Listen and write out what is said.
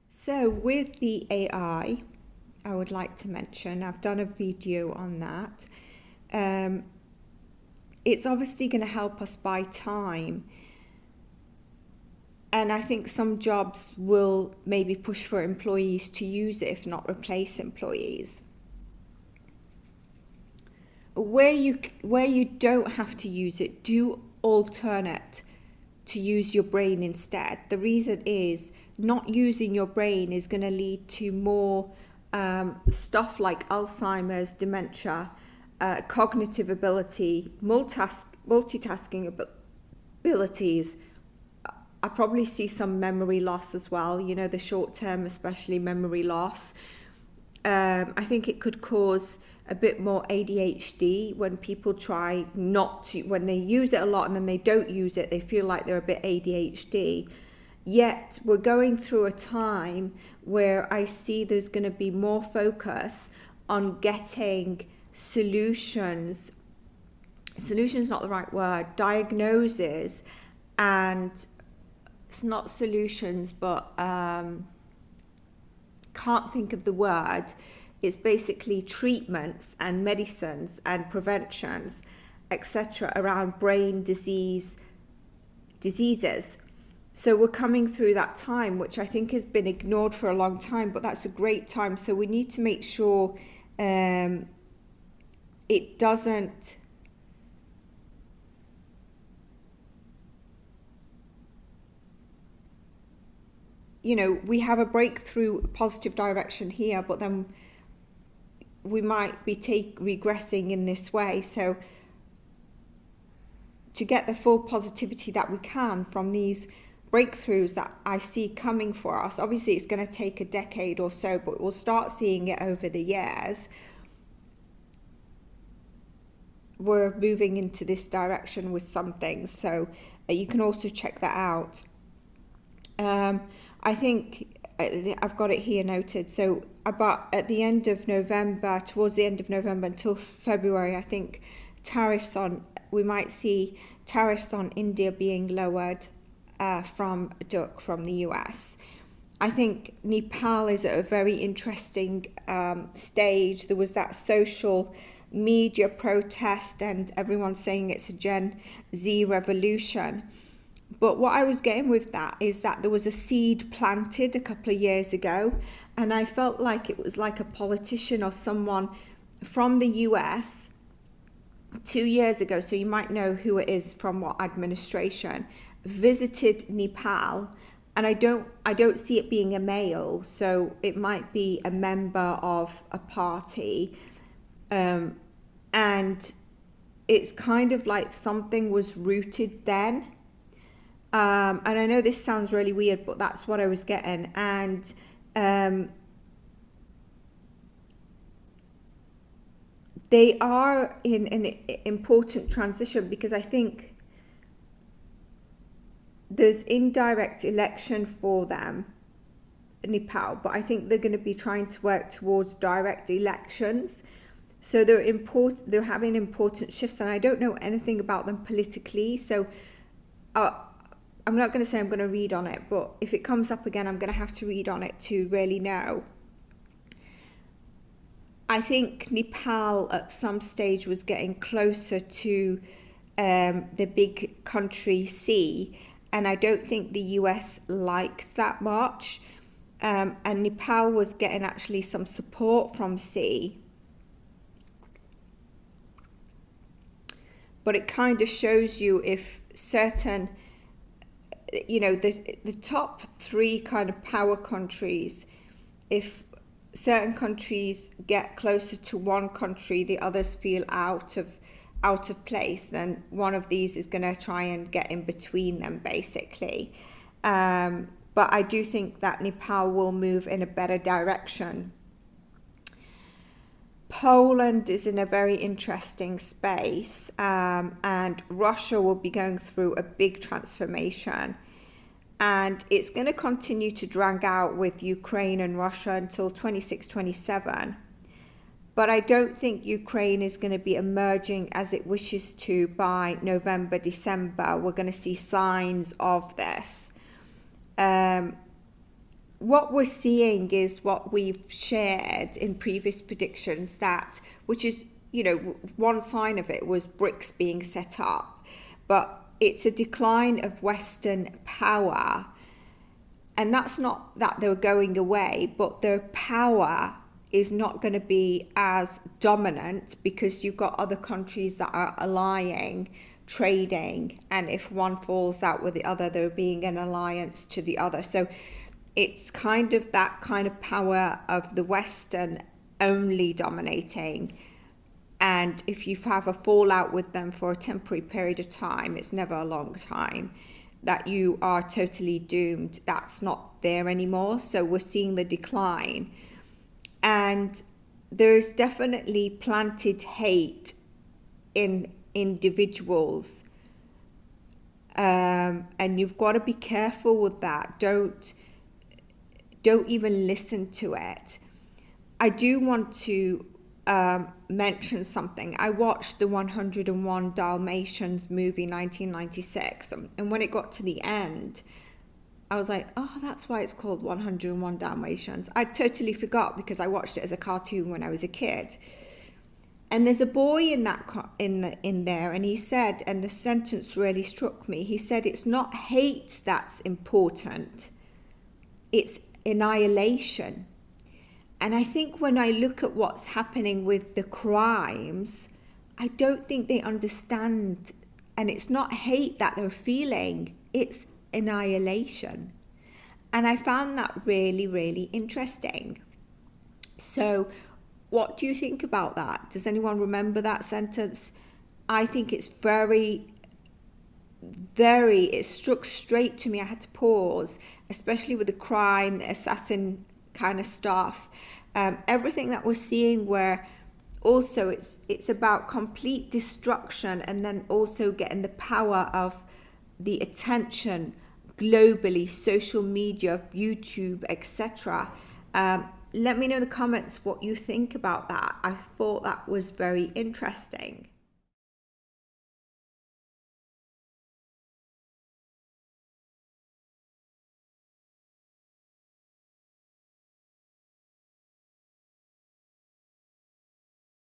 So with the AI, I would like to mention, I've done a video on that. It's obviously going to help us buy time. And I think some jobs will maybe push for employees to use it, if not replace employees. Where you don't have to use it, do alternate to use your brain instead. The reason is not using your brain is going to lead to more stuff like Alzheimer's, dementia, cognitive ability, multitasking abilities. I probably see some memory loss as well, you know, the short term, especially memory loss. I think it could cause a bit more ADHD when people try not to, when they use it a lot and then they don't use it, they feel like they're a bit ADHD. Yet we're going through a time where I see there's going to be more focus on getting solutions not the right word, diagnoses, and it's not solutions, but can't think of the word. It's basically treatments and medicines and preventions, etc., around brain diseases. So we're coming through that time, which I think has been ignored for a long time, but that's a great time. So we need to make sure it doesn't we have a breakthrough positive direction here, but then we might be regressing in this way. So to get the full positivity that we can from these breakthroughs that I see coming for us, obviously it's going to take a decade or so, but we'll start seeing it over the years. We're moving into this direction with some things, so you can also check that out. I think I've got it here noted. So about at the end of November, towards the end of November until February, I think we might see tariffs on India being lowered from the US. I think Nepal is at a very interesting stage. There was that social media protest and everyone's saying it's a Gen Z revolution. But what I was getting with that is that there was a seed planted a couple of years ago, and I felt like it was like a politician or someone from the US 2 years ago, so you might know who it is from what administration, visited Nepal, and I don't see it being a male, so it might be a member of a party, and it's kind of like something was rooted then. And I know this sounds really weird, but that's what I was getting. And they are in an important transition, because I think there's indirect election for them, Nepal, but I think they're going to be trying to work towards direct elections. So they're having important shifts, and I don't know anything about them politically. So I'm not going to say I'm going to read on it, but if it comes up again, I'm going to have to read on it to really know. I think Nepal at some stage was getting closer to the big country C, and I don't think the US likes that much. And Nepal was getting actually some support from C. But it kind of shows you if certain, the top three kind of power countries, if certain countries get closer to one country, the others feel out of place, then one of these is going to try and get in between them, basically. But I do think that Nepal will move in a better direction. Poland is in a very interesting space, and Russia will be going through a big transformation, and it's going to continue to drag out with Ukraine and Russia until 26-27. But I don't think Ukraine is going to be emerging as it wishes to by November, December. We're going to see signs of this. what we're seeing is what we've shared in previous predictions, that, which is, one sign of it was BRICS being set up, but it's a decline of Western power. And that's not that they're going away, but their power is not going to be as dominant because you've got other countries that are allying, trading, and if one falls out with the other, there being an alliance to the other. So it's kind of that kind of power of the Western only dominating. And if you have a fallout with them for a temporary period of time, it's never a long time, that you are totally doomed. That's not there anymore. So we're seeing the decline. And there's definitely planted hate in individuals. And you've got to be careful with that. Don't even listen to it. I do want to mention something. I watched the 101 Dalmatians movie 1996, and when it got to the end, I was like, oh, that's why it's called 101 Dalmatians. I totally forgot because I watched it as a cartoon when I was a kid. And there's a boy in that in there, and he said, and the sentence really struck me. He said, it's not hate that's important, it's annihilation. And I think when I look at what's happening with the crimes, I don't think they understand. And it's not hate that they're feeling, it's annihilation. And I found that really, really interesting. So what do you think about that? Does anyone remember that sentence? I think it's it struck straight to me. I had to pause, especially with the crime, the assassin kind of stuff. Everything that we're seeing, where also it's about complete destruction, and then also getting the power of the attention globally, social media, YouTube, etc. Let me know in the comments what you think about that. I thought that was very interesting.